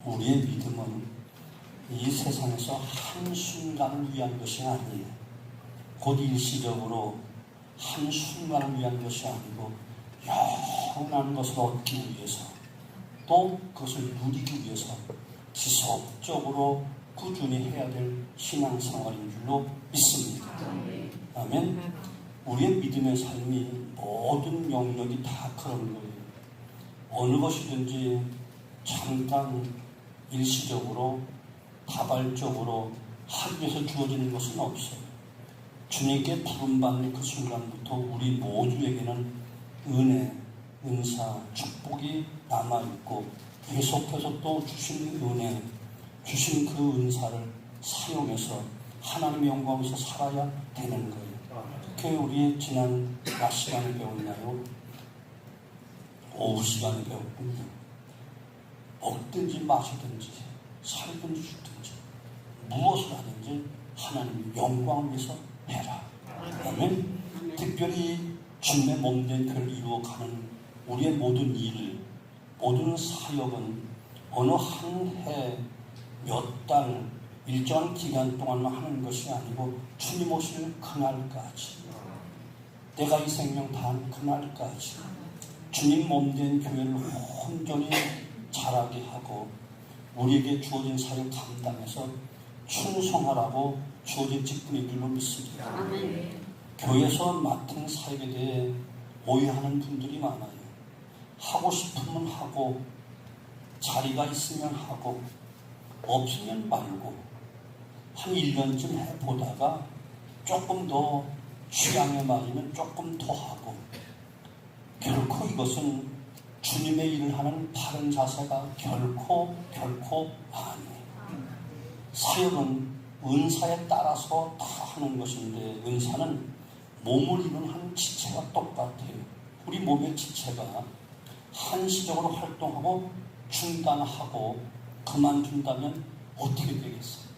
우리의 믿음은 이 세상에서 한순간을 위한 것이 아니에요. 곧 일시적으로 한순간을 위한 것이 아니고 영원한 것을 얻기 위해서 또 그것을 누리기 위해서 지속적으로 꾸준히 해야 될 신앙생활인 줄로 믿습니다. 아멘. 우리의 믿음의 삶이 모든 영역이 다 그런 거예요. 어느 것이든지 잠깐 일시적으로 다발적으로 하기 위해서 주어지는 것은 없어요. 주님께 부름받는 그 순간부터 우리 모두에게는 은혜, 은사, 축복이 남아있고 계속해서 또 주신 은혜, 주신 그 은사를 사용해서 하나님의 영광에서 살아야 되는 거예요. 그게 우리 지난 낮 시간에 배웠나요? 오후 시간에 배웠군요. 먹든지 마시든지 살든지 죽든지 무엇을 하든지 하나님의 영광을 위해서 해라. 아멘. 특별히 주님의 몸된 교회를 이루어가는 우리의 모든 일, 모든 사역은 어느 한 해, 몇 달, 일정한 기간 동안만 하는 것이 아니고 주님 오실 그날까지, 내가 이 생명 다한 그날까지 주님 몸된 교회를 온전히 자라게 하고 우리에게 주어진 사역 감당해서 충성하라고 주어진 직분인 줄로 믿습니다. 교회에서 맡은 사역에 대해 오해하는 분들이 많아요. 하고 싶으면 하고 자리가 있으면 하고 없으면 말고 한 1년쯤 해보다가 조금 더 취향에 맞으면 조금 더 하고, 결코 이것은 주님의 일을 하는 바른 자세가 결코 아니에요. 사역은 은사에 따라서 다 하는 것인데 은사는 몸을 이루는 한 지체가 똑같아요. 우리 몸의 지체가 한시적으로 활동하고 중단하고 그만둔다면 어떻게 되겠어요?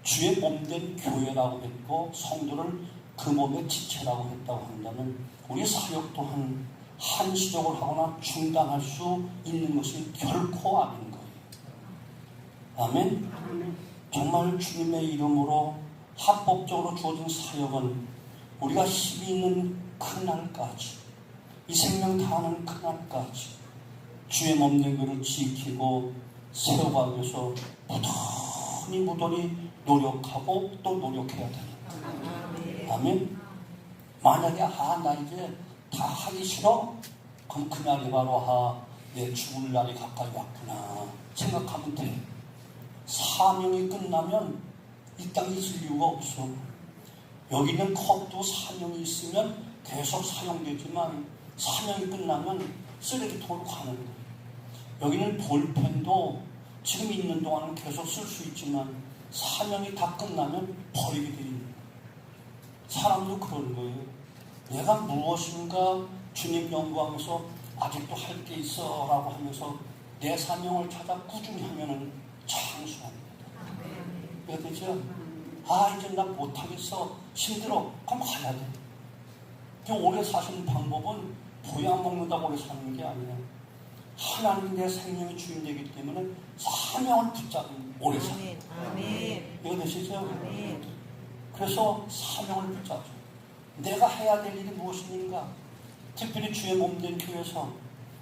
주의 몸된 교회라고 했고 성도를 그 몸의 지체라고 했다고 한다면 우리 사역 또한 한시적으로 하거나 중단할 수 있는 것이 결코 아닌 거예요. 아멘. 정말 주님의 이름으로 합법적으로 주어진 사역은 우리가 힘이 있는 그날까지, 이 생명 다하는 그날까지 주의 몸된 교회를 지키고 세워가기 위해서 무던히 노력하고 또 노력해야 됩니다. 아멘. 만약에 나 이제 다 하기 싫어? 그럼 그날이 바로 내 죽을 날이 가까이 왔구나 생각하면 돼. 사명이 끝나면 이 땅에 있을 이유가 없어. 여기 있는 컵도 사명이 있으면 계속 사용되지만 사명이 끝나면 쓰레기통으로 가는 거예요. 여기는 볼펜도 지금 있는 동안은 계속 쓸 수 있지만 사명이 다 끝나면 버리게 되는 거예요. 사람도 그런 거예요. 내가 무엇인가 주님 영광에서 아직도 할 게 있어 라고 하면서 내 사명을 찾아 꾸준히 하면은 장수합니다. 그렇죠? 이제 나 못하겠어, 힘들어, 그럼 가야 돼. 오래 사시는 방법은 보약 먹는다고 오래 사는 게 아니라 하나님 내 생명의 주인되기 때문에 사명을 붙잡으면 오래 살아요. 이거 되시죠? 그래서 사명을 붙잡죠. 내가 해야 될 일이 무엇인가? 특별히 주의 몸된 교회에서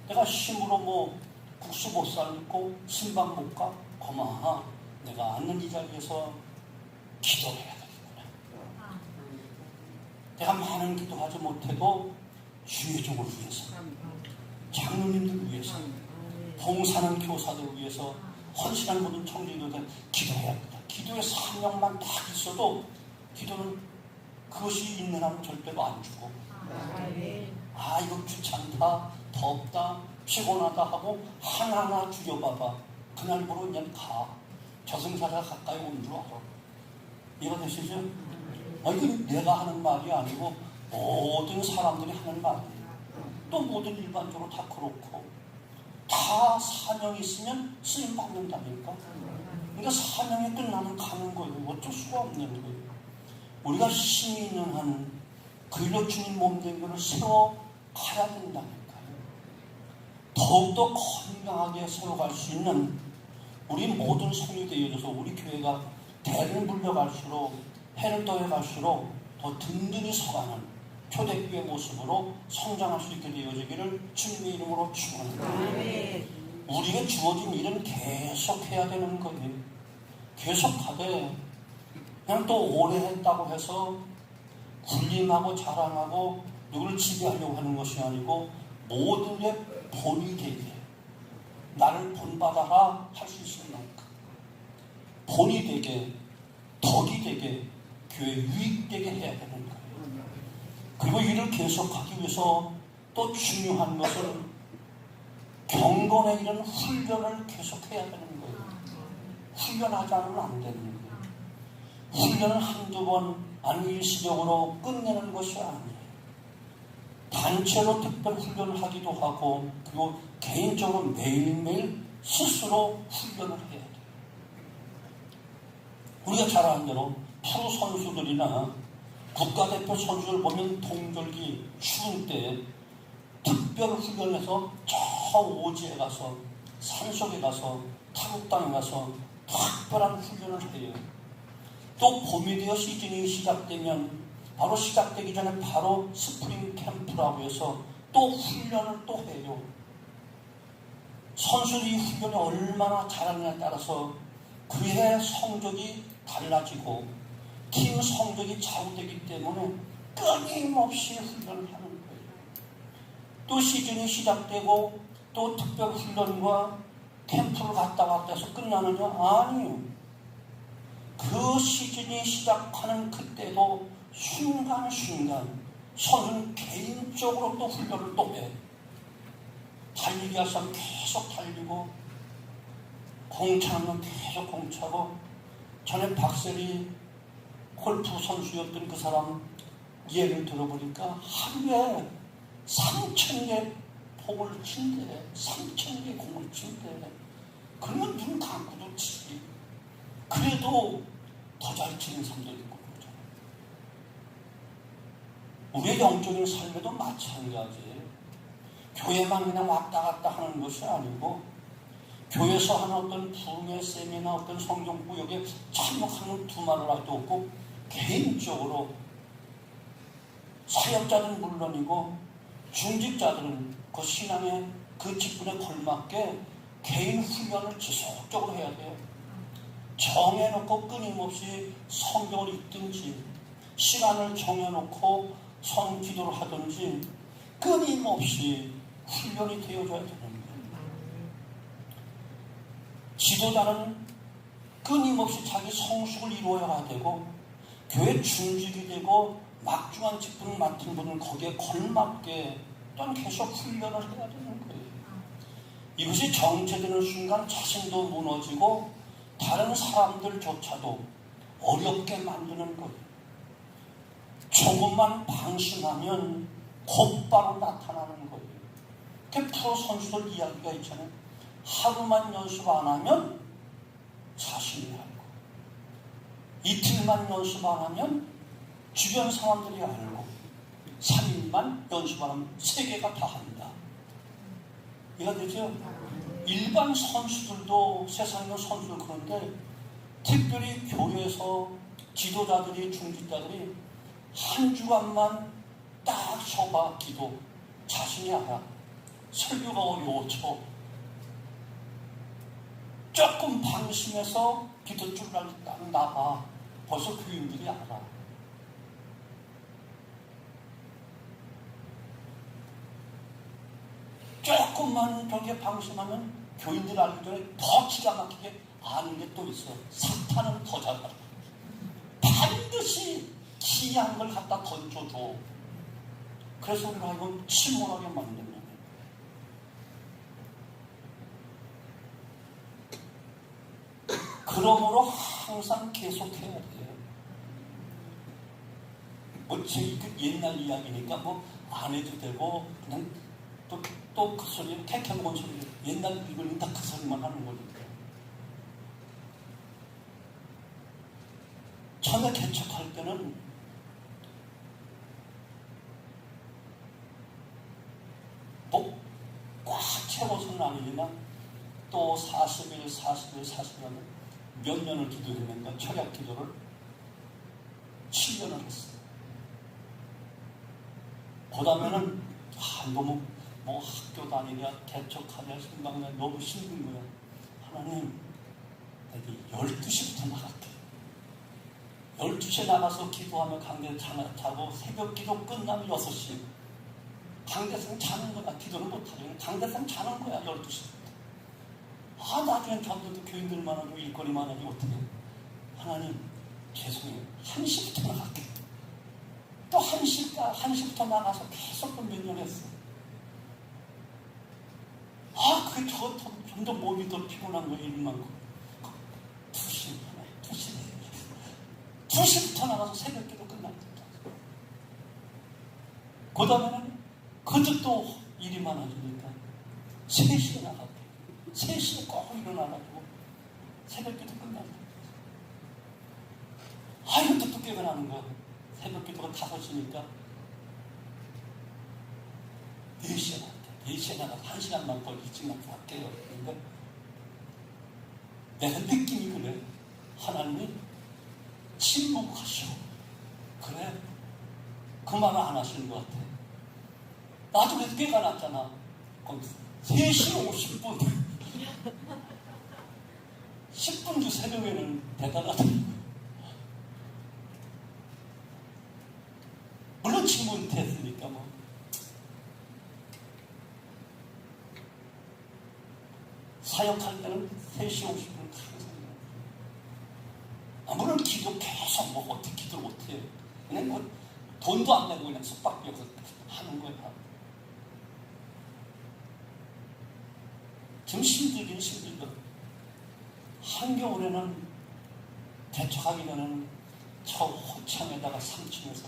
내가 힘으로 국수 못 살고 신방 못 가? 고마워. 내가 앉는 이 자리에서 기도해야 되겠구나. 내가 많은 기도하지 못해도 주의 종을 위해서, 장로님들 위해서, 봉사하는 교사들 위해서, 헌신한 모든 청중들한테 기도해야 합니다. 기도의 사명만 딱 있어도 기도는 그것이 있는 한은 절대로 안 주고, 이거 귀찮다, 덥다, 피곤하다 하고 하나하나 줄여봐봐. 그날부로 그냥 가. 저승사자 가까이 온 줄 알아. 이해가 되시죠? 이건 내가 하는 말이 아니고 모든 사람들이 하는 말이에요. 또 모든 일반적으로 다 그렇고 다 사명이 있으면 쓰임 받는다니까. 그러니까 사명이 끝나면 가는 거예요. 어쩔 수가 없는 거예요. 우리가 힘이 있는 한 그 일로 주님 몸된 것을 세워 가야 된다니까요. 더욱더 건강하게 세워갈 수 있는 우리 모든 성이 되어져서 우리 교회가 대를 물려갈수록 해를 더해갈수록 더 든든히 서가는 초대교회 모습으로 성장할 수 있게 되어지기를 주님의 이름으로 축원합니다. 우리에게 주어진 일은 계속해야 되는 거예요. 계속하되 그냥 또 오래 했다고 해서 군림하고 자랑하고 누구를 지배하려고 하는 것이 아니고 모든 게 본이 되게 나를 본받아라 할 수 있을 만큼 본이 되게 덕이 되게 교회 유익되게 해야 되는 거예요. 그리고 이를 계속하기 위해서 또 중요한 것은 경건의 이런 훈련을 계속해야 되는 거예요. 훈련하지 않으면 안 되는 거예요. 훈련을 한두 번 아니 일시적으로 끝내는 것이 아니에요. 단체로 특별 훈련을 하기도 하고 그리고 개인적으로 매일매일 스스로 훈련을 해야 돼요. 우리가 잘 아는 대로 프로 선수들이나 국가대표 선수들 보면 동절기 추운 때 특별 훈련해서 저 오지에 가서 산속에 가서 타국당에 가서 특별한 훈련을 해요. 또 봄이 되어 시즌이 시작되면 바로 시작되기 전에 바로 스프링 캠프라고 해서 또 훈련을 또 해요. 선수들이 훈련이 얼마나 잘하느냐에 따라서 그해 성적이 달라지고 팀 성적이 좌우되기 때문에 끊임없이 훈련을 하는 거예요. 또 시즌이 시작되고 또 특별 훈련과 캠프를 갔다 왔다 해서 끝나느냐? 아니요. 그 시즌이 시작하는 그때도 순간순간 선수는 개인적으로 또 훈련을 또 해. 달리기 할 사람 계속 달리고 공차면 계속 공차고 전에 박세리 골프 선수였던 그 사람 예를 들어보니까 하루에 3,000개 공을 친대. 3,000개 공을 친대. 그러면 눈 감고도 치지. 그래도 더 잘 치는 사람도 있고 그러죠. 우리의 영적인 삶에도 마찬가지예요. 교회만 그냥 왔다 갔다 하는 것이 아니고 교회에서 하는 어떤 부흥의 세미나 어떤 성경 구역에 참여하는 두말을 할도 없고 개인적으로 사역자들은 물론이고 중직자들은 그 신앙의 그 직분에 걸맞게 개인 훈련을 지속적으로 해야 돼요. 정해놓고 끊임없이 성경을 읽든지 시간을 정해놓고 성기도를 하든지 끊임없이 훈련이 되어줘야 되는 거예요. 지도자는 끊임없이 자기 성숙을 이루어야 되고 교회 중직이 되고 막중한 직분을 맡은 분은 거기에 걸맞게 또한 계속 훈련을 해야 되는 거예요. 이것이 정체되는 순간 자신도 무너지고 다른 사람들조차도 어렵게 만드는 거예요. 조금만 방심하면 곧바로 나타나는 거예요. 그 프로 선수들 이야기가 있잖아요. 하루만 연습 안 하면 자신이 알고 이틀만 연습 안 하면 주변 사람들이 알고 3일만 연습 안 하면 세계가 다 한다. 이해가 되죠? 일반 선수들도 세상에 있는 선수들 그런데 특별히 교회에서 지도자들이 중직자들이 한 주간만 딱 서봐 기도 자신이 알아. 설교가 어려워져. 조금 방심해서 기도줄 딱 나가. 벌써 교인들이 알아. 조금만 저게 방심하면 교인들 알기 전에 더 기가 막히게 아는 게 또 있어. 사탄은 더 잘 알아. 반드시 기이한 걸 갖다 던져줘. 그래서 우리가 이건 침몰하게 만드는 거예요. 그러므로 항상 계속해야 돼요. 뭐 제 옛날 이야기니까 뭐 안 해도 되고 그냥 또 그 소리 캐캐먹은 소리 옛날 이거는 다 그 소리만 하는 거니까. 처음에 개척할 때는 뭐 꽉 채워 하루는 아니지만 또 40일, 40일, 40일 몇 년을 기도했는가? 철학 기도를 7년을 했어요. 그 다음에는 너무 뭐 학교 다니랴 개척하랴 생각나 너무 힘든 거야. 하나님, 내가 12시부터 나갈게. 12시에 나가서 기도하며 강대 자고 새벽 기도 끝나면 6시. 강대상 자는 거야. 기도를 못하면 강대상 자는 거야. 12시부터. 나중엔 저들도 교인들만 하고 일거리만 하지 어떻게. 하나님, 죄송해요. 1시부터 나갈게. 또 1시부터 나가서 계속 몇 년 했어. 그게 점점 몸이 더 피곤한 거야, 일만. 2시부터 나가서 새벽 기도 끝납니다. 그 다음에는 그것도 또 일이 많아지니까 3시에 나가고 3시에 꼭 일어나가지고 새벽 기도 끝납니다. 이것도 또 깨어나는 거야. 새벽 기도가 5시니까 4시에 나가. 4시에 나가서 1시간만 더 일찍 나가서 할게요. 그런데 내가 느낌이 그래. 하나님이 침묵하시오. 그래. 그 말을 안 하시는 것 같아. 나중에 깨가 났잖아. 3시 50분. 10분 주 새벽에는 대단하다. 물론 친구는 됐으니까 뭐. 사역할 때는 3시 50분 항상. 물론 기도 계속 뭐 어떻게 기도를 못해요. 그냥 뭐 돈도 안 내고 그냥 숙박비여서 하는 거야. 좀 힘들긴 힘들다. 한겨울에는 대척하기 전에는 저 호창에다가 3층에서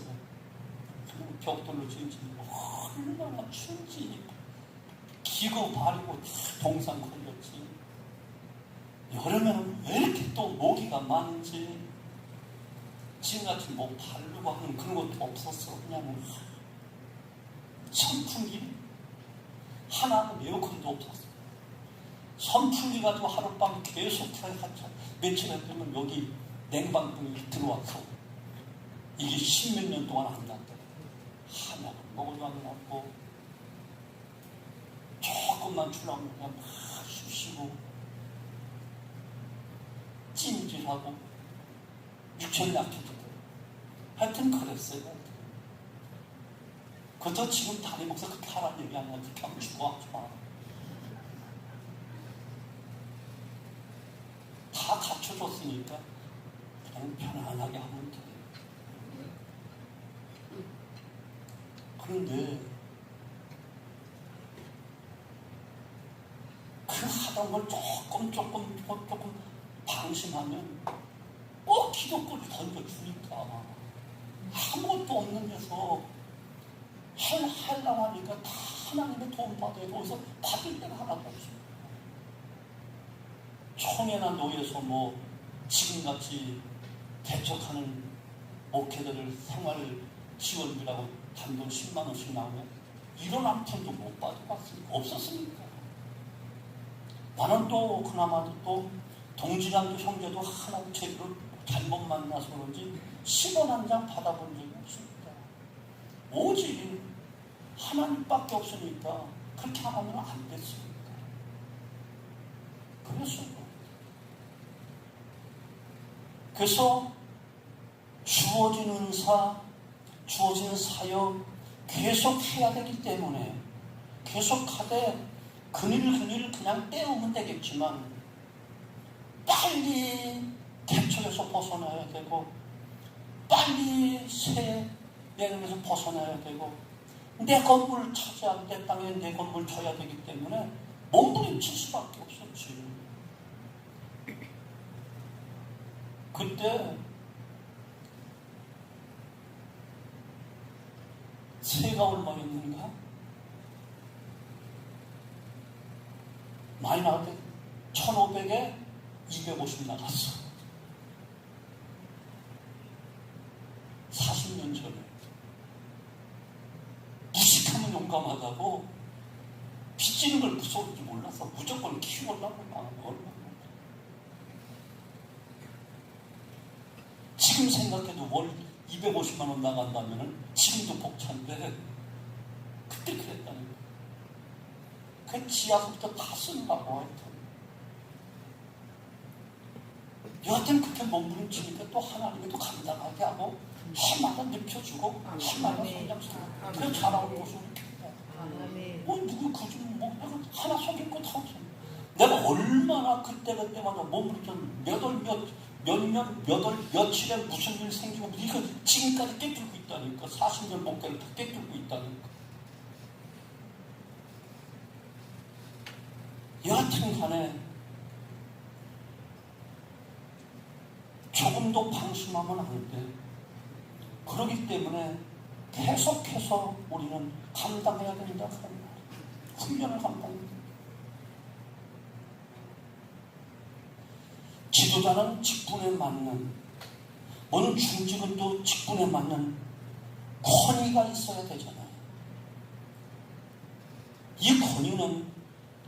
그냥 벽돌로 지은 얼마나 춥지. 기고 바리고 다 동상 걸렸지. 여름에는 왜 이렇게 또 모기가 많은지. 지금같이 뭐 바르고 하는 그런 것도 없었어. 그냥 선풍기 하나는 에어컨도 없었어. 선풍기 가지고 하룻밤 계속 틀어갔죠. 며칠 했더니 여기 냉방풍이 들어와서 이게 10몇 년 동안 안 났대. 하나는 먹어도 안 났고 조금만 출하면 그냥 막 쉬시고 찜질하고 육체를 약해지고 하여튼 그랬어요. 그것도 지금 다리 먹어서 그렇게 하라는 얘기 아니야. 그렇게 하면 죽어하지 마. 다 갖춰줬으니까 그냥 편안하게 하면 돼. 그런데 그 하던 걸 조금 방심하면 꼭 기도거리 던져주니까 아무것도 없는 데서 하려고 하니까 다 하나님의 도움 받아야 돼. 어디서 받을 데가 하나도 없습니다. 총회나 노예소 뭐 지금같이 개척하는 목회자들 생활 지원비라고 단돈 10만 원씩 나오면 이런 한 푼도 못 받아봤으니까 없었으니까. 나는 또 그나마도 또 동질남도 형제도 하나도 제대로 잘못 만나서 그런지 10원 한 장 받아본 적이 없습니다. 오직 하나님밖에 없으니까 그렇게 하면 안 됐습니다. 그랬어요. 그래서 주어진 은사, 주어진 사역 계속 해야 되기 때문에 계속하되 그늘 그냥 때우면 되겠지만 빨리 대처에서 벗어나야 되고 빨리 새 내용에서 벗어나야 되고 내 건물을 차지하고 내 땅에 내 건물을 둬야 되기 때문에 몸부림칠 수밖에 없었지. 그때 새가 얼마였는가? 많이 나왔대. 1500에 250 나갔어. 40년 전에. 무식하면 용감하다고 빚지는 걸 무서울지 몰라서 무조건 키우려고 얼마나. 지금 생각해도 월 250만 원 나간다면 지금도 벅찬데 그때 그랬다는 거예요. 그 지하수부터 다 쓴다고 하여튼. 여하튼 그렇게 몸부림치니까 또 하나님이 또 감당하게 하고 해마다 눕혀주고 해마다 성장시키고 그래 자라온 모습을 이렇게 뭐 누구 그중 뭐 내가 하나 속일 거 다 없어. 내가 얼마나 그때마다 몸부림쳐 며칠에 무슨 일 생기고 이거 지금까지 깨뚫고 있다니까. 40년 목표를 다 깨뚫고 있다니까. 여하튼 간에 조금도 방심하면 안 돼. 그렇기 때문에 계속해서 우리는 감당해야 된다. 훈련을 감당해야 돼. 지도자는 직분에 맞는, 어느 중직은도 직분에 맞는 권위가 있어야 되잖아요. 이 권위는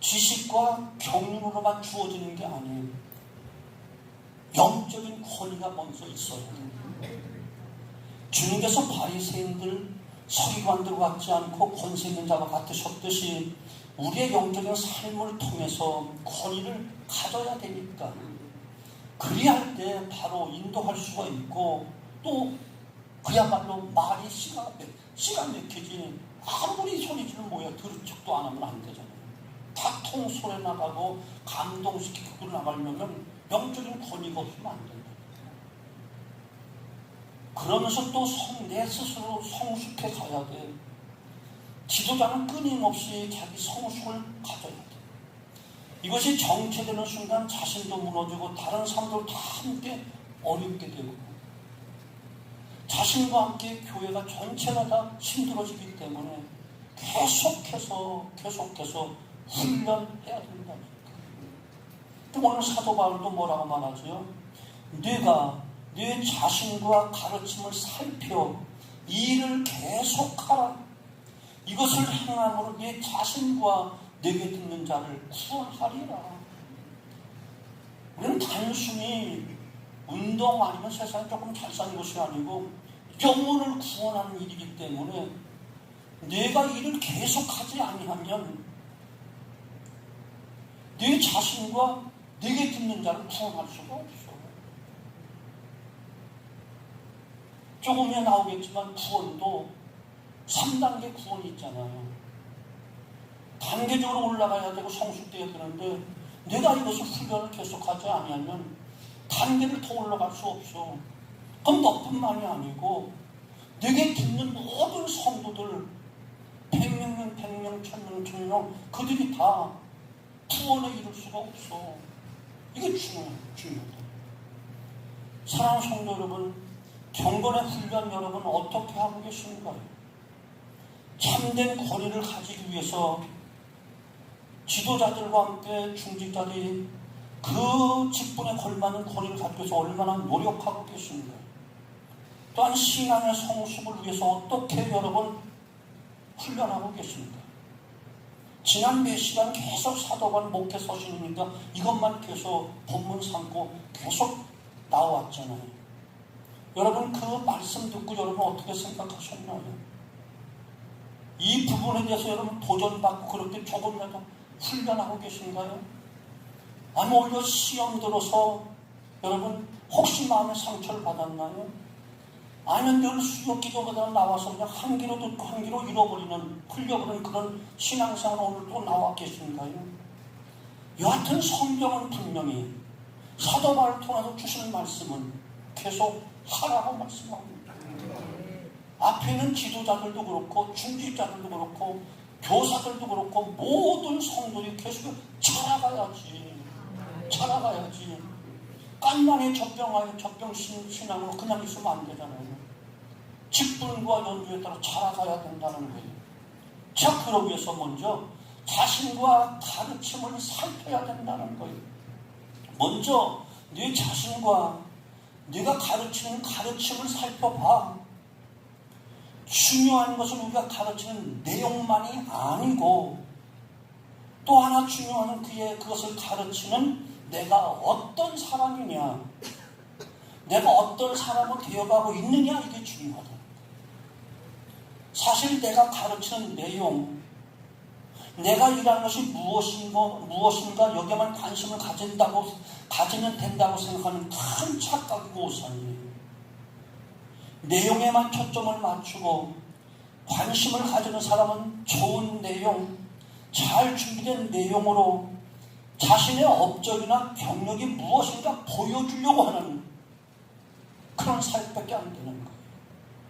지식과 경륜으로만 주어지는 게 아니에요. 영적인 권위가 먼저 있어야 돼요. 주님께서 바리새인들, 서기관들과 같지 않고 권세 있는 자와 같으셨듯이 우리의 영적인 삶을 통해서 권위를 가져야 되니까. 그리할 때 바로 인도할 수가 있고 또 그야말로 말이 씨가 막히지. 아무리 소리 지르면 뭐야, 들은 척도 안 하면 안 되잖아요. 다 통솔해 나가고 감동시키고 나가려면 영적인 권위가 없으면 안 된다. 그러면서 또 내 스스로 성숙해 가야 돼. 지도자는 끊임없이 자기 성숙을 가져야 돼. 이것이 정체되는 순간 자신도 무너지고 다른 사람들 다 함께 어렵게 되고 자신과 함께 교회가 전체가 다 힘들어지기 때문에 계속해서 훈련해야 된다. 또 오늘 사도 바울도 뭐라고 말하죠? 네가 네 자신과 가르침을 살펴 이 일을 계속하라. 이것을 행함으로 네 자신과 내게 듣는 자를 구원하리라. 우리는 단순히 운동 아니면 세상에 조금 잘 사는 것이 아니고 영혼을 구원하는 일이기 때문에 내가 일을 계속하지 아니하면 내 자신과 내게 듣는 자를 구원할 수가 없어. 조금 후에 나오겠지만 구원도 3단계 구원이 있잖아요. 단계적으로 올라가야 되고 성숙되어야 되는데 내가 이것을 훈련을 계속하지 아니하면 단계를 더 올라갈 수 없어. 그럼 너뿐만이 아니고 내게 듣는 모든 성도들 100명, 1000명 그들이 다 구원에 이룰 수가 없어. 이게 중요하다. 사랑하는 성도 여러분, 경건의 훈련 여러분 어떻게 하고 계신가요? 참된 권위를 가지기 위해서 지도자들과 함께 중직자들이 그 직분에 걸맞는 권위를 갖기 위해서 얼마나 노력하고 계신가요? 또한 신앙의 성숙을 위해서 어떻게 여러분 훈련하고 계십니까? 지난 몇 시간 계속 사도반 목회 서신이니까 이것만 계속 본문 삼고 계속 나왔잖아요. 여러분 그 말씀 듣고 여러분 어떻게 생각하셨나요? 이 부분에 대해서 여러분 도전받고 그렇게 조금이라도 훈련하고 계신가요? 아니면 오히려 시험 들어서 여러분 혹시 마음의 상처를 받았나요? 아니면 늘 수요 기도가 나와서 그냥 한 귀로 듣고 한 귀로 잃어버리는, 흘려버리는 그런 신앙생활 오늘 또 나와 계신가요? 여하튼 성경은 분명히 사도 바울을 통해서 주시는 말씀은 계속 하라고 말씀합니다. 앞에 있는 지도자들도 그렇고 중직자들도 그렇고 교사들도 그렇고 모든 성도들이 계속 자라가야지. 깐만에 적병신앙으로 그냥 있으면 안 되잖아요. 직분과 연주에 따라 자라가야 된다는 거예요. 자, 그러기 위해서 먼저 자신과 가르침을 살펴야 된다는 거예요. 먼저 네 자신과 네가 가르치는 가르침을 살펴봐. 중요한 것은 우리가 가르치는 내용만이 아니고 또 하나 중요한 그것을 가르치는 내가 어떤 사람이냐, 내가 어떤 사람으로 되어가고 있느냐, 이게 중요하다. 사실 내가 가르치는 내용, 내가 일하는 것이 무엇인가 여기에만 관심을 가지면 된다고 생각하는 큰 착각이고 오산이에요. 내용에만 초점을 맞추고 관심을 가지는 사람은 좋은 내용, 잘 준비된 내용으로 자신의 업적이나 경력이 무엇인가 보여주려고 하는 그런 삶밖에 안 되는 거예요.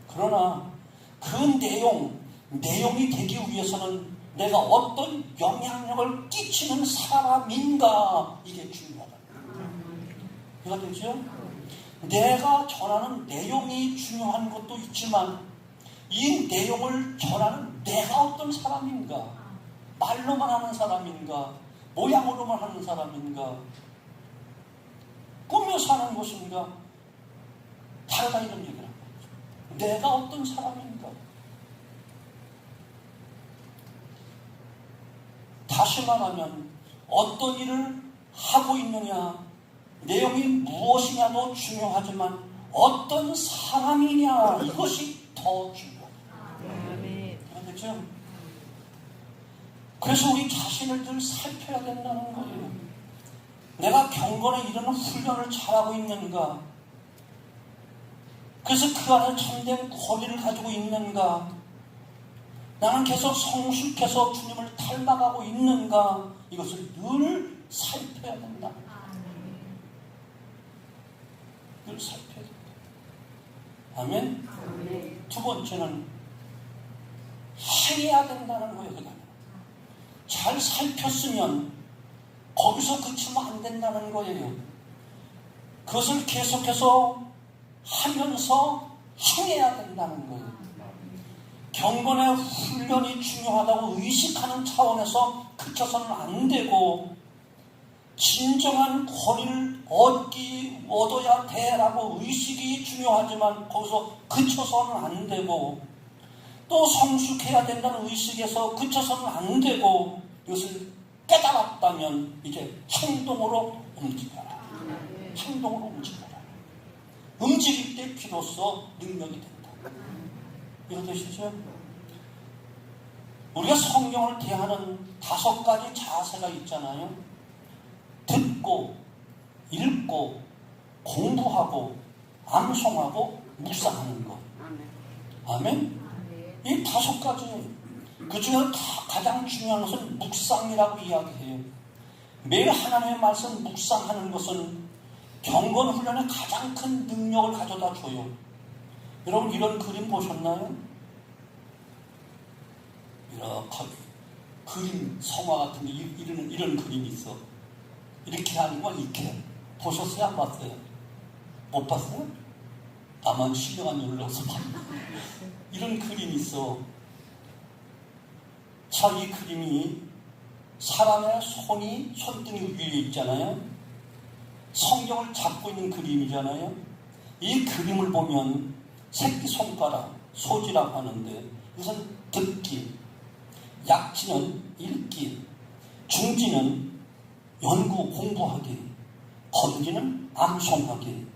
그러나 그 내용이 되기 위해서는 내가 어떤 영향력을 끼치는 사람인가, 이게 중요하다. 이해가 되죠? 내가 전하는 내용이 중요한 것도 있지만 이 내용을 전하는 내가 어떤 사람인가, 말로만 하는 사람인가, 모양으로만 하는 사람인가, 꾸며서 하는 것인가, 다르다, 이런 얘기를 합니다. 내가 어떤 사람인가. 다시 말하면 어떤 일을 하고 있느냐, 내용이 무엇이냐도 중요하지만 어떤 사람이냐, 이것이 더 중요하다. 그렇죠? 그래서 우리 자신을 늘 살펴야 된다는 거예요. 내가 경건에 이르는 훈련을 잘하고 있는가? 그래서 그 안에 참된 권위를 가지고 있는가? 나는 계속 성숙해서 주님을 닮아가고 있는가? 이것을 늘 살펴야 된다. 늘 살펴야 된다. 아멘? 두 번째는 행해야 된다는 거예요. 잘 살폈으면 거기서 그치면 안 된다는 거예요. 그것을 계속해서 하면서 행해야 된다는 거예요. 경건의 훈련이 중요하다고 의식하는 차원에서 그쳐서는 안 되고, 진정한 권위를 얻어야 돼라고 의식이 중요하지만 거기서 그쳐서는 안 되고, 또 성숙해야 된다는 의식에서 그쳐서는 안 되고, 이것을 깨달았다면 이제 행동으로 움직여라. 행동으로 움직여라. 움직일 때 비로소 능력이 된다. 이거 되시죠? 우리가 성경을 대하는 5가지 자세가 있잖아요. 듣고, 읽고, 공부하고, 암송하고, 묵상하는 것. 아멘? 이 5가지. 그 중에 가장 중요한 것은 묵상이라고 이야기해요. 매일 하나님의 말씀 묵상하는 것은 경건 훈련의 가장 큰 능력을 가져다 줘요. 여러분, 이런 그림 보셨나요? 이렇게 그림, 성화 같은 게 이런 그림이 있어. 이렇게 아니고 이렇게. 보셨어요? 안 봤어요? 못 봤어요? 나만 신령한 눈을 넣어서 봤나? 이런 그림이 있어. 자, 이 그림이 사람의 손등이 위에 있잖아요. 성경을 잡고 있는 그림이잖아요. 이 그림을 보면 새끼손가락, 소지라고 하는데, 이것은 듣기, 약지는 읽기, 중지는 연구, 공부하기, 검지는 암송하기,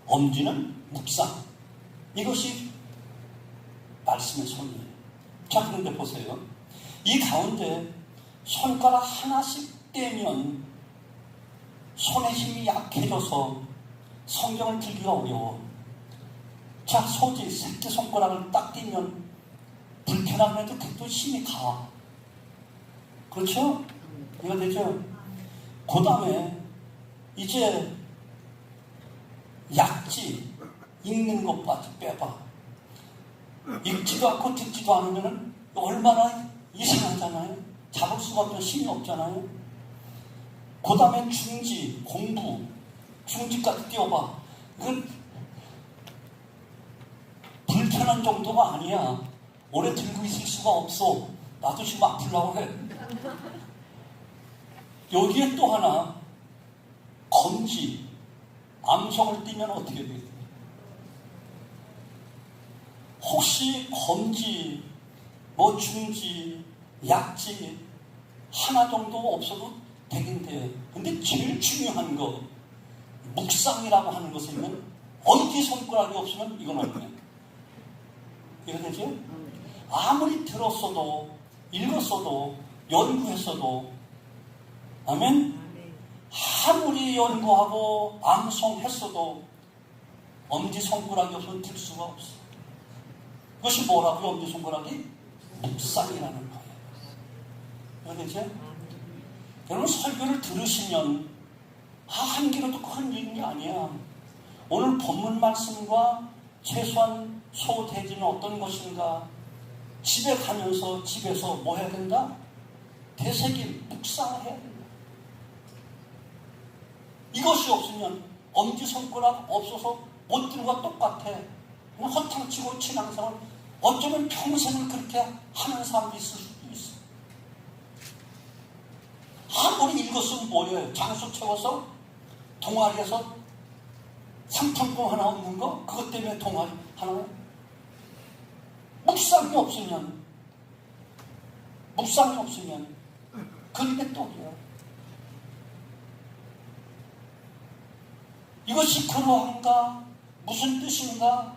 엄지는 묵상. 이것이 말씀의 손이에요. 자, 그런데 보세요. 이 가운데 손가락 하나씩 떼면 손의 힘이 약해져서 성경을 들기가 어려워. 자, 소지, 새끼손가락을 딱 떼면 불편하면도 그것도 힘이 가. 그렇죠? 이해가 되죠? 그 다음에 이제 약지, 읽는 것까지 빼봐. 읽지도 않고 듣지도 않으면 얼마나 이상하잖아요. 잡을 수가 없는 힘이 없잖아요. 그 다음에 중지, 공부, 중지까지 띄워봐. 이건 불편한 정도가 아니야. 오래 들고 있을 수가 없어. 나도 지금 아프려고 해. 여기에 또 하나, 검지, 암송을 띄면 어떻게 되겠어요? 혹시 검지, 중지, 약지, 하나 정도 없어도 되긴 돼요. 근데 제일 중요한 거, 묵상이라고 하는 것은 엄지손가락이 없으면 이건 없네. 이해되죠? 아무리 들었어도, 읽었어도, 연구했어도, 아멘? 아무리 연구하고 암송했어도 엄지손가락이 없으면 들 수가 없어. 그것이 뭐라고요? 엄지손가락이? 묵상이라는 거예요. 이해되죠? 여러분 설교를 들으시면 한 귀로 듣고 한 귀인 게 아니야. 오늘 본문 말씀과 최소한 소대지는 어떤 것인가? 집에 가면서 집에서 뭐 해야 된다? 되새김, 묵상을 해야 된다. 이것이 없으면 엄지손가락 없어서 못 드는 것과 똑같아. 그냥 허탕치고 신앙생활 어쩌면 평생을 그렇게 하는 사람도 있을 수도 있어. 아무리 읽었으면 뭐예요? 장수 채워서 동아리에서 상품권 하나 없는 거? 그것 때문에 동아리 하나? 묵상이 없으면 그림의 떡이야. 이것이 그러한가? 무슨 뜻인가?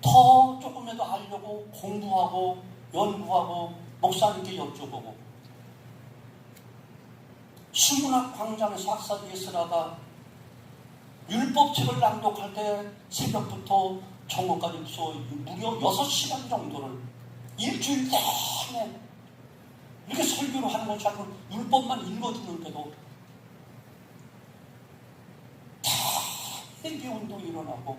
더 조금이라도 알려고 공부하고 연구하고 목사님께 여쭤보고 수문학 광장에서 학사들이 쓰다가 율법책을 낭독할 때 새벽부터 정오까지 무려 6시간 정도를 일주일 내내 이렇게 설교를 하는 것이 아니고 율법만 읽어듣는데도 다 회개운동이 일어나고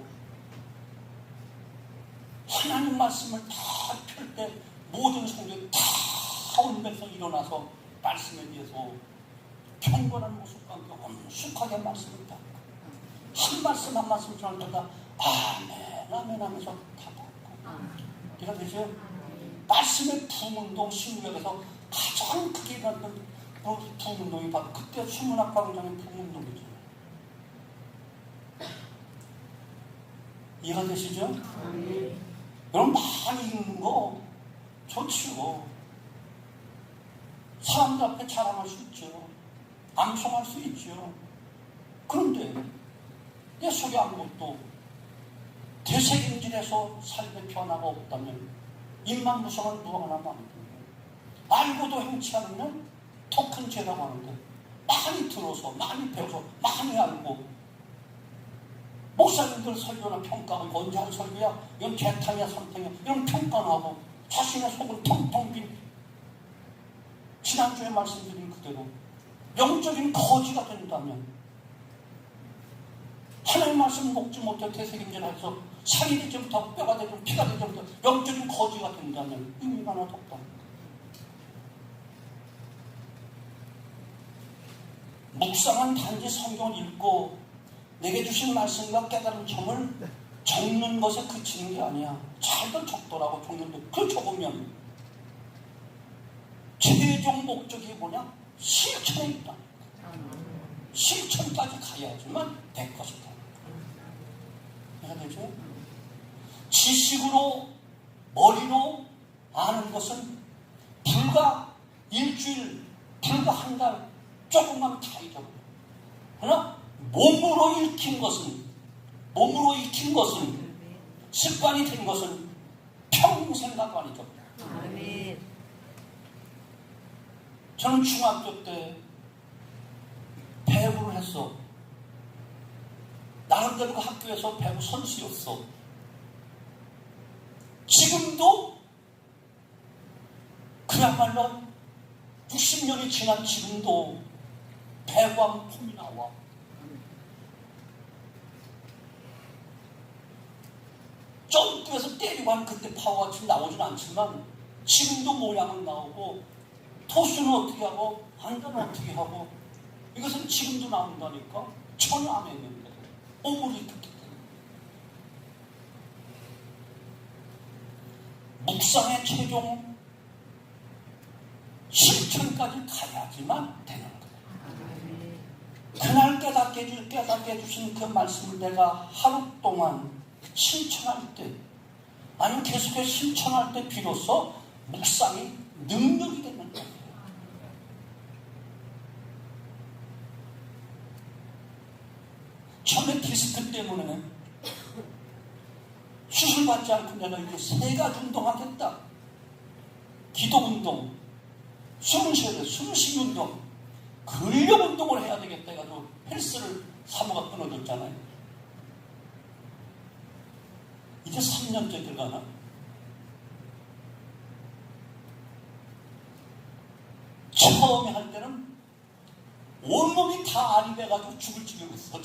하나님 말씀을 다 펼 때 모든 성경이 다 온 백성이 일어나서 말씀에 대해서 경건한 모습과 함께 엄숙하게 말씀을 받고 한 말씀 한 말씀 전할 때마다 아멘 아멘 하면서 다 받고 이해가 되죠? 말씀의 부흥운동 신구역에서 가장 크게 일어났던 부흥운동이 바로 그때 수문학 광장의 부흥운동이죠. 이해가 되시죠? 여러분 많이 읽는 거 좋죠. 사람들 앞에 자랑할 수 있죠. 암송할 수 있죠. 그런데 내 속에 아무것도 되새김질해서 삶의 변화가 없다면 입만무성한 무화과나무 아닙니까? 알고도 행치 않으면 더 큰 죄라고 하는데 많이 들어서 많이 배워서 많이 알고 목사님들 설교나 평가하고 언제 한 설교야? 이건 개탕이야 삼탕이야 이런 평가는 하고 자신의 속은 텅텅 빈 지난주에 말씀드린 그대로 영적인 거지가 된다면 하나님 말씀 먹지 못해 되새김질해서 살이 되지부터 뼈가 되지부터 피가 되지부터 영적인 거지가 된다면 의미가 하나도 없다. 묵상은 단지 성경을 읽고 내게 주신 말씀과 깨달은 점을 적는 것에 그치는 게 아니야. 잘들 적더라고 적는데 그걸 적으면 최종 목적이 뭐냐? 실천에 있다. 실천까지 가야지만 될 것이다. 이해가 되죠? 지식으로 머리로 아는 것은 불과 일주일, 불과 한 달 조금만 다 잊어버려. 그러나 몸으로 익힌 것은 습관이 된 것은 평생 가도 안 잊어버려. 저는 중학교 때 배구를 했어. 나름대로 그 학교에서 배구 선수였어. 지금도 그야말로 60년이 지난 지금도 배구하면 폼이 나와. 점프해서 때리고 하는 그때 파워가 지금 나오진 않지만 지금도 모양은 나오고 토스는 어떻게 하고 한단은 어떻게 하고 이것은 지금도 나온다니까. 전혀 안 했는데 오물이 있기 때문에 묵상의 최종 실천까지 가야지만 되는 거예요. 그날 깨닫게 해주신 그 말씀을 내가 하루 동안 실천할 때 아니면 계속해서 실천할 때 비로소 묵상이 능력이 되는 거예요. 처음에 디스크 때문에 수술받지 않고 내가 이제 세 가지 운동하겠다. 기도운동, 숨쉬기 운동, 근력 운동을 해야 되겠다 해가지고 헬스를 사모가 끊어졌잖아요. 이제 3년째 들어가나? 처음에 할 때는 온몸이 다 알이 돼가지고 죽을 지경이었어.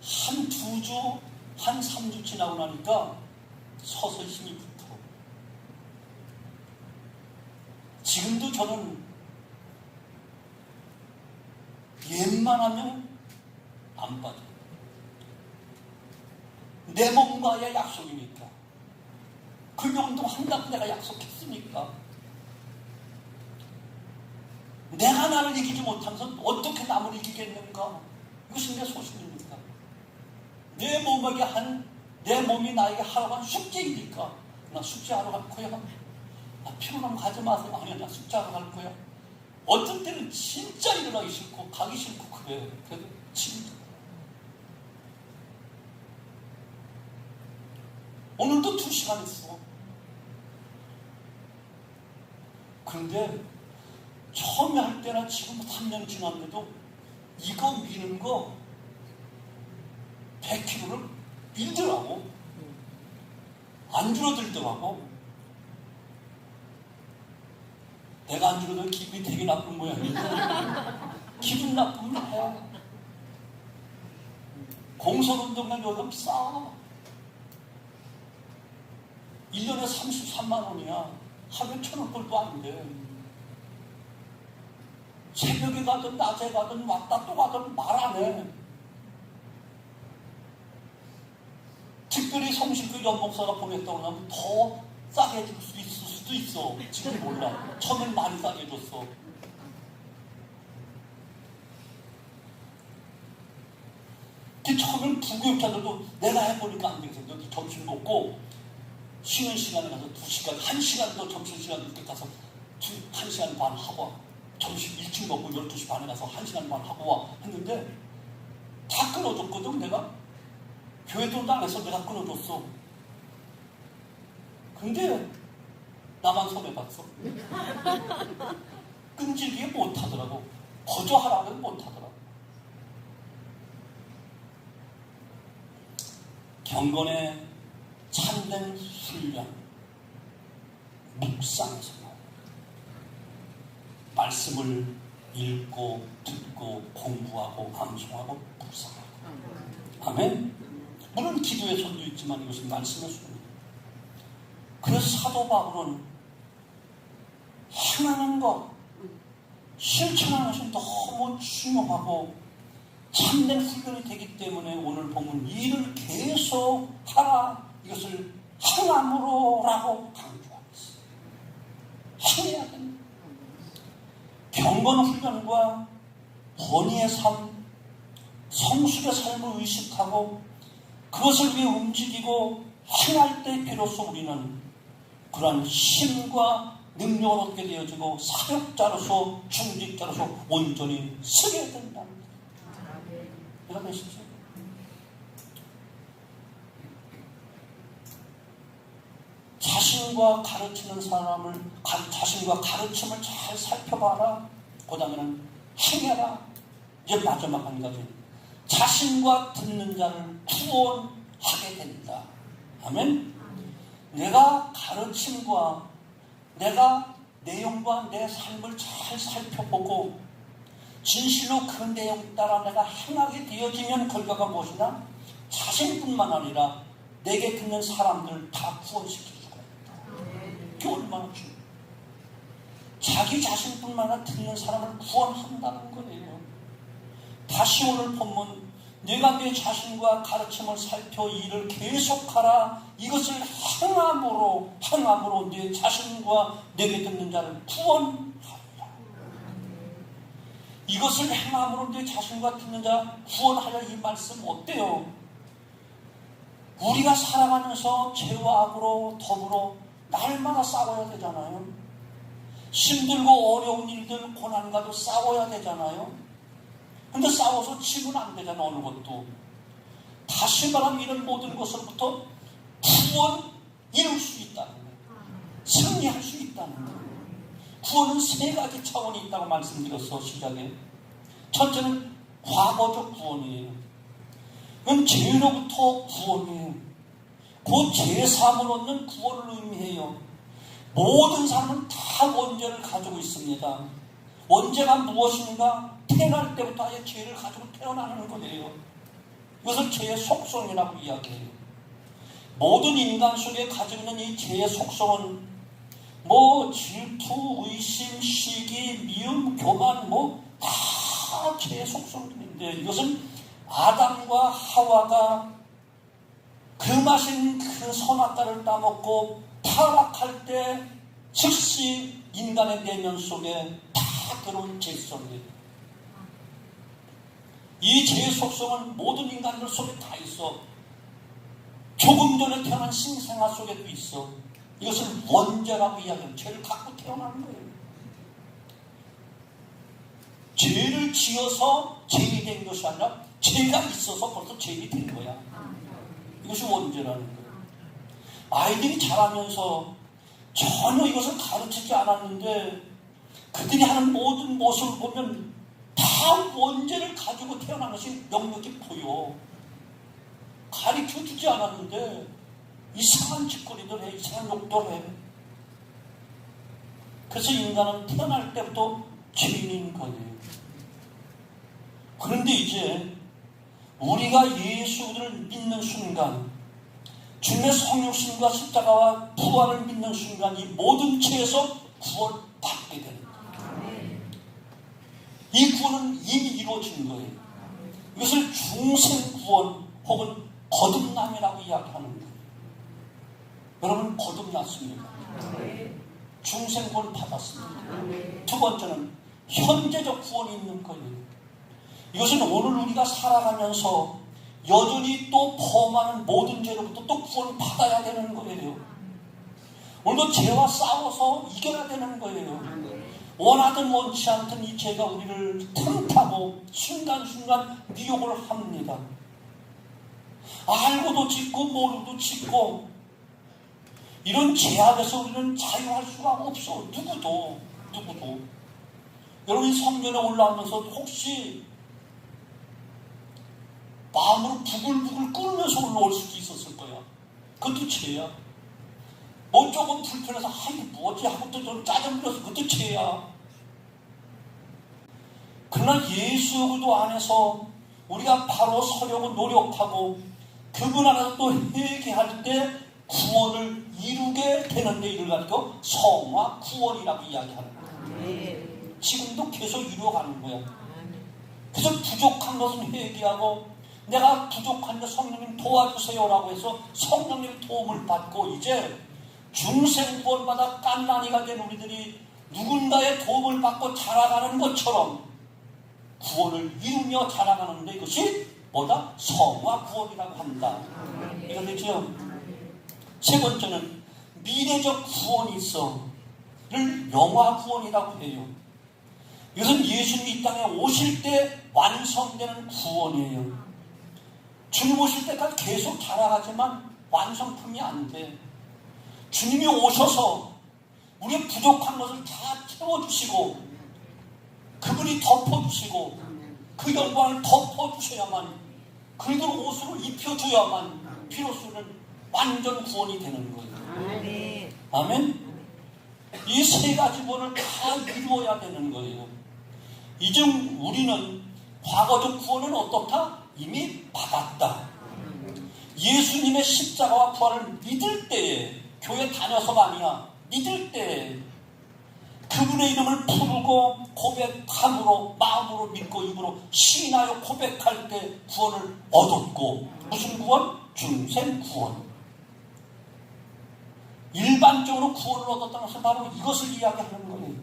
한 2주, 한 3주 지나고 나니까 서서 힘이 붙어. 지금도 저는 웬만하면 안 빠져. 내 몸과의 약속이니까. 근력 운동 한다고 내가 약속했으니까. 내가 나를 이기지 못하면서 어떻게 남을 이기겠는가? 이것이 내 소신입니까? 내 몸이 나에게 하라고 한 숙제이니까. 나 숙제하러 갈 거야. 나 피곤하면 가지 마세요. 아니야, 나 숙제하러 갈 거야. 어떤 때는 진짜 일어나기 싫고 가기 싫고 그래. 그래도 진짜. 오늘도 2시간 했어. 그런데 처음에 할 때나 지금 3년 지났는데도 이거 미는 거 100kg를 밀더라고. 안 줄어들더라고. 내가 안 줄어도 기분이 되게 나쁜 모양이야. 기분 나쁘면 해. 공설운동장 요즘 싸. 1년에 33만 원이야. 하루에 1,000원꼴도 안 돼. 새벽에 가든 낮에 가든 왔다 또 가든 말 안 해. 특별히 성실교 연목사가 보냈다고 하면 더 싸게 해줄 수 있을 수도 있어. 지금 몰라. 처음엔 많이 싸게 해줬어. 처음엔 부교육자들도 내가 해보니까 안 되겠어. 여기 점심 먹고 쉬는 시간에 가서 2시간, 1시간 더 점심시간 늦게 가서 1시간 반 하고 와. 점심 일찍 먹고 12시 반에 가서 1시간 반 하고 와. 했는데 다 끊어줬거든, 내가. 교회 돈도 안 해서 내가 끊어줬어. 근데 나만 손해봤어. 끈질기게 못하더라고. 거저하라면 못하더라고. 경건의 참된 훈련, 묵상에서 말씀을 읽고 듣고 공부하고 암송하고 묵상하고. 아멘. 물론 기도의 손도 있지만 이것은 말씀의 손입니다. 그래서 사도 바울은 행하는 것, 실천하는 것이 너무 중요하고 참된 훈련이 되기 때문에 오늘 보면 일을 계속 하라, 이것을 행함으로라고 강조하고 있어요. 행해야 됩니다. 경건 훈련과 권위의 삶, 성숙의 삶을 의식하고 그것을 위해 움직이고 행할 때 비로소 우리는 그러한 힘과 능력을 얻게 되어지고 사역자로서 중직자로서 온전히 서게 된답니다. 내가 되십시오. 자신과 가르치는 사람을, 자신과 가르침을 잘 살펴봐라. 그 다음에는 행해라. 이제 마지막 한 가지. 자신과 듣는 자를 구원하게 된다. 아멘. 내가 가르침과 내가 내용과 내 삶을 잘 살펴보고 진실로 그 내용 따라 내가 행하게 되어지면 결과가 무엇이냐? 자신뿐만 아니라 내게 듣는 사람들 다 구원시킬 수가 있다. 그게 얼마나 중요해요. 자기 자신뿐만 아니라 듣는 사람을 구원한다는 거예요. 다시 오늘 본문, 내가 내 자신과 가르침을 살펴 일을 계속하라. 이것을 행함으로 내 자신과 내게 듣는 자를 구원하라. 이것을 행함으로 내 자신과 듣는 자 구원하려, 이 말씀 어때요? 우리가 살아가면서 죄와 악으로 더불어 날마다 싸워야 되잖아요. 힘들고 어려운 일들, 고난과도 싸워야 되잖아요. 근데 싸워서 지면 안 되잖아, 어느 것도. 다시 말하면 이런 모든 것으로부터 구원 이룰 수 있다는 거예요. 승리할 수 있다는 거예요. 구원은 세 가지 차원이 있다고 말씀드렸어, 시작에. 첫째는 과거적 구원이에요. 그건 죄로부터 구원이에요. 그 죄사함을 얻는 구원을 의미해요. 모든 사람은 다 원죄를 가지고 있습니다. 원죄가 무엇인가? 태어날 때부터 아예 죄를 가지고 태어나는 거예요. 이것을 죄의 속성이라고 이야기해요. 모든 인간 속에 가지고 있는 이 죄의 속성은 질투, 의심, 시기, 미움, 교만 다 죄의 속성들인데, 이것은 아담과 하와가 그 마신 그 선악과를 따먹고 타락할 때 즉시 인간의 내면 속에 다 들어온 죄성이에요. 이 죄의 속성은 모든 인간들 속에 다 있어. 조금 전에 태어난 신생아 속에도 있어. 이것을 원죄라고 이야기해요. 죄를 갖고 태어나는 거예요. 죄를 지어서 죄인이 된 것이 아니라 죄가 있어서 벌써 죄인이 된 거야. 이것이 원죄라는 거예요. 아이들이 자라면서 전혀 이것을 가르치지 않았는데 그들이 하는 모든 모습을 보면 다 원죄를 가지고 태어난 것이 명백히 보여. 가르쳐주지 않았는데 이상한 짓거리들 해, 이상한 욕들 해. 그래서 인간은 태어날 때부터 죄인인 거예요. 그런데 이제 우리가 예수를 믿는 순간, 주님의 성육신과 십자가와 부활을 믿는 순간 이 모든 죄에서 구원받게 됩니다. 이 구원은 이미 이루어진 거예요. 이것을 중생구원 혹은 거듭남이라고 이야기하는 거예요. 여러분 거듭났습니다. 중생구원 받았습니다. 두 번째는 현재적 구원이 있는 거예요. 이것은 오늘 우리가 살아가면서 여전히 또 범하는 모든 죄로부터 또 구원을 받아야 되는 거예요. 오늘도 죄와 싸워서 이겨야 되는 거예요. 원하든 원치 않든 이 죄가 우리를 틈타고 순간순간 미혹을 합니다. 알고도 짓고 모르고도 짓고 이런 죄 앞에서 우리는 자유할 수가 없어. 누구도. 여러분이 성전에 올라오면서 혹시 마음으로 부글부글 끓으면서 올라올 수도 있었을 거야. 그것도 죄야. 조금 불편해서 이게 뭐지 하고 또 좀 짜증 부려서 그것도 죄야. 그러나 예수 그리스도 안에서 우리가 바로 서려고 노력하고 그분 안에서 또 회개할 때 구원을 이루게 되는데 이를 가지고 성화 구원이라고 이야기하는 거야. 지금도 계속 이루어가는 거야. 그래서 부족한 것은 회개하고 내가 부족한데 성령님 도와주세요라고 해서 성령님 도움을 받고 이제 중생구원받아 깐난이가 된 우리들이 누군가의 도움을 받고 자라가는 것처럼 구원을 이루며 자라가는데 이것이 뭐다? 성화 구원이라고 한다. 이거 되죠? 세 번째는 미래적 구원이 있어를 영화 구원이라고 해요. 이것은 예수님이 이 땅에 오실 때 완성되는 구원이에요. 주님 오실 때까지 계속 자라가지만 완성품이 안 돼. 주님이 오셔서 우리의 부족한 것을 다 채워주시고 그분이 덮어주시고 그 영광을 덮어주셔야만 그들 옷으로 입혀줘야만 비로소는 완전 구원이 되는 거예요. 아멘? 이 세 가지 구원을 다 이루어야 되는 거예요. 이제 우리는 과거적 구원은 어떻다? 이미 받았다. 예수님의 십자가와 부활을 믿을 때에 교회 다녀서가 아니야. 믿을 때에 그분의 이름을 부르고 고백함으로 마음으로 믿고 입으로 시인하여 고백할 때 구원을 얻었고 무슨 구원? 중생 구원. 일반적으로 구원을 얻었다는 것은 바로 이것을 이야기하는 거예요.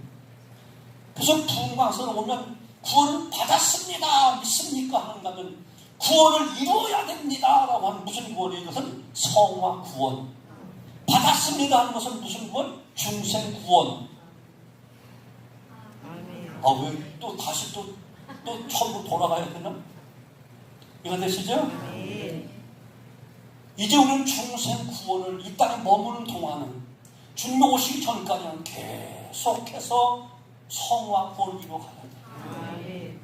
그래서 부흥강선을 오면 구원을 받았습니다. 믿습니까? 하는가면 구원을 이루어야 됩니다. 라고 하는 무슨 구원이에요? 이것은 성화 구원. 받았습니다 하는 것은 무슨 구원? 중생 구원. 왜 또 다시 또 또 처음으로 돌아가야 되나? 이거 되시죠? 이제 우리는 중생 구원을 이 땅에 머무는 동안은 주님 오시기 전까지는 계속해서 성화 구원을 이루어가야 돼.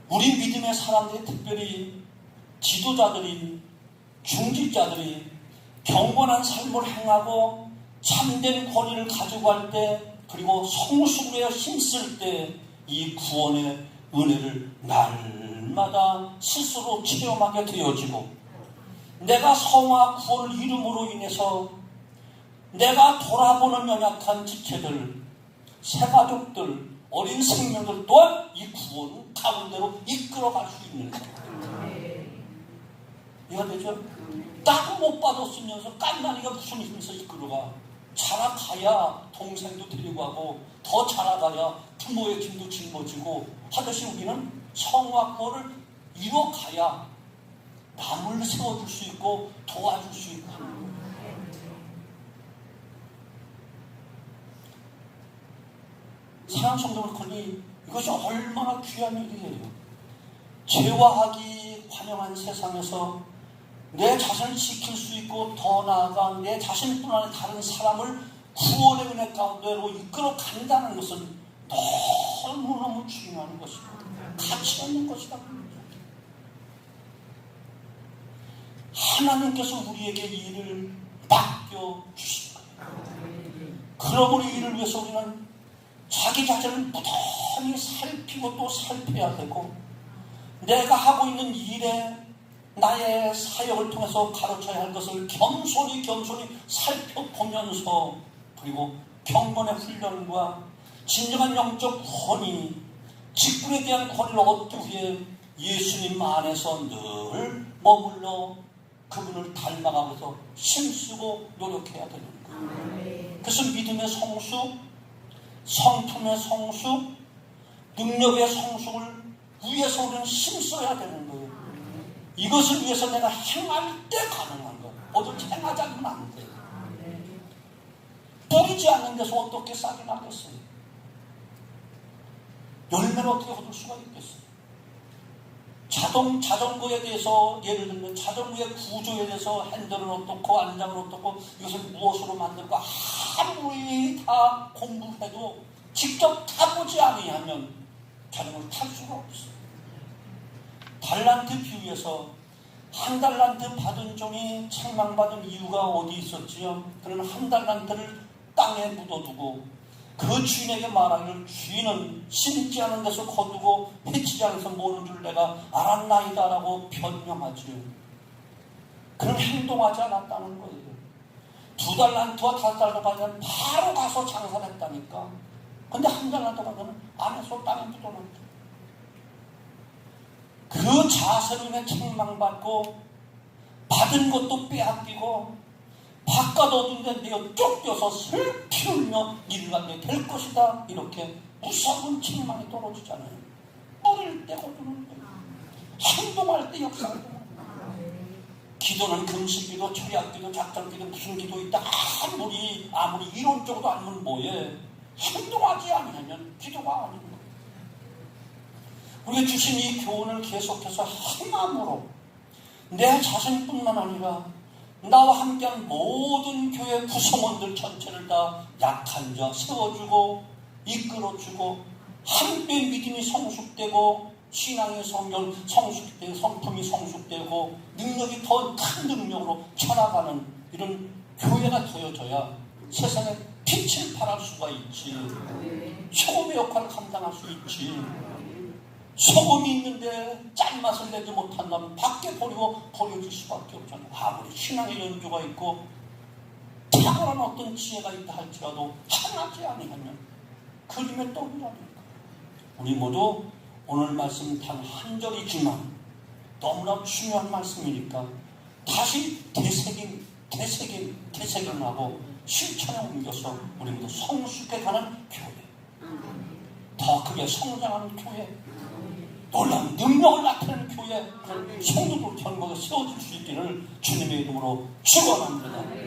우리 믿음의 사람들이, 특별히 지도자들이, 중직자들이 경건한 삶을 행하고 참된 권위를 가지고 할 때, 그리고 성숙에 힘쓸 때 이 구원의 은혜를 날마다 스스로 체험하게 되어지고, 내가 성화 구원을 이름으로 인해서 내가 돌아보는 연약한 지체들, 새가족들, 어린 생명들 또한 이 구원 가운데로 이끌어갈 수 있는 거예요. 이해가 되죠? 나도 못 받았으면서 깐난이가 무슨 힘에서 이끌어가. 자라가야 동생도 데리고 가고, 더 자라가야 부모의 짐도 짊어지고 하듯이 우리는 성화권을 이뤄가야 남을 세워줄 수 있고 도와줄 수 있고. 사랑하는 성도들, 이것이 얼마나 귀한 일이에요. 죄와하기 환영한 세상에서 내 자신을 지킬 수 있고, 더 나아가 내 자신뿐 아니라 다른 사람을 구원의 은혜 가운데로 이끌어 간다는 것은 너무너무 중요한 것이고 가치 있는 것이다. 하나님께서 우리에게 이 일을 맡겨주신 거예요. 그러므로 이 일을 위해서 우리는 자기 자신을 무던히 살피고 또 살펴야 되고, 내가 하고 있는 일에 나의 사역을 통해서 가르쳐야 할 것을 겸손히 살펴보면서, 그리고 경건의 훈련과 진정한 영적 권위, 직분에 대한 권위를 얻기 위해 예수님 안에서 늘 머물러 그분을 닮아가면서 힘쓰고 노력해야 되는 거예요. 그래서 믿음의 성숙, 성품의 성숙, 능력의 성숙을 위해서 우리는 힘써야 되는 거예요. 이것을 위해서 내가 행할 때 가능한 거예요. 어딜 행하지 않으면 안 돼요. 뿌리지 않는 데서 어떻게 싹이 나겠어요? 열매를 어떻게 얻을 수가 있겠어요? 자전거에 대해서, 예를 들면 자전거의 구조에 대해서 핸들은 어떻고 안장은 어떻고 이것을 무엇으로 만들고 아무리 다 공부해도 직접 타보지 아니하면 자전거를 탈 수가 없어요. 달란트 비유에서 한 달란트 받은 종이 책망받은 이유가 어디 있었지요? 그는 한 달란트를 땅에 묻어두고 그 주인에게 말하기를, 주인은 심지 않은 데서 거두고 해치지 않아서 모는 줄 내가 알았나이다 라고 변명하지요. 그는 행동하지 않았다는 거예요. 2달란트와 5달란트 받으면 바로 가서 장사를 했다니까. 근데 한 달란트 받으면 안에서 땅에 묻어놨다. 그 자세로 인해 책망받고 받은 것도 빼앗기고 바깥 어두운 데 내가 쫓겨서 슬피 울며 일을 하게 될 것이다. 이렇게 무서운 책망이 떨어지잖아요. 뿌릴 때 거두는 거예요. 행동할 때 역사를 기도는 금식기도, 철야기도, 작전기도, 무슨 기도 있다. 아무리 이론적으로 알면 뭐해. 행동하지 않으면 기도가 아닌 거예요. 우리가 주신 이 교훈을 계속해서 행함으로 내 자신뿐만 아니라 나와 함께한 모든 교회 구성원들 전체를 다 약한 자 세워주고 이끌어주고, 함께 믿음이 성숙되고 신앙의 성숙되고 성품이 성숙되고 능력이 더 큰 능력으로 쳐나가는 이런 교회가 되어져야 세상에 빛을 발할 수가 있지. 소금의 역할을 감당할 수 있지. 소금이 있는데 짠맛을 내지 못한다면 밖에 버려질 수밖에 없잖아요. 아무리 신앙의 연주가 있고 탁월한 어떤 지혜가 있다 할지라도 하나지 아니하면 그림의 떡이라니까. 우리 모두 오늘 말씀 단 한 절이지만 너무나 중요한 말씀이니까 다시 되새김하고 실천에 옮겨서 우리 모두 성숙해가는 교회, 더 크게 성장하는 교회, 놀라운 능력을 나타내는 교회, 성도들 전국에 세워질 수 있기를 주님의 이름으로 축원합니다.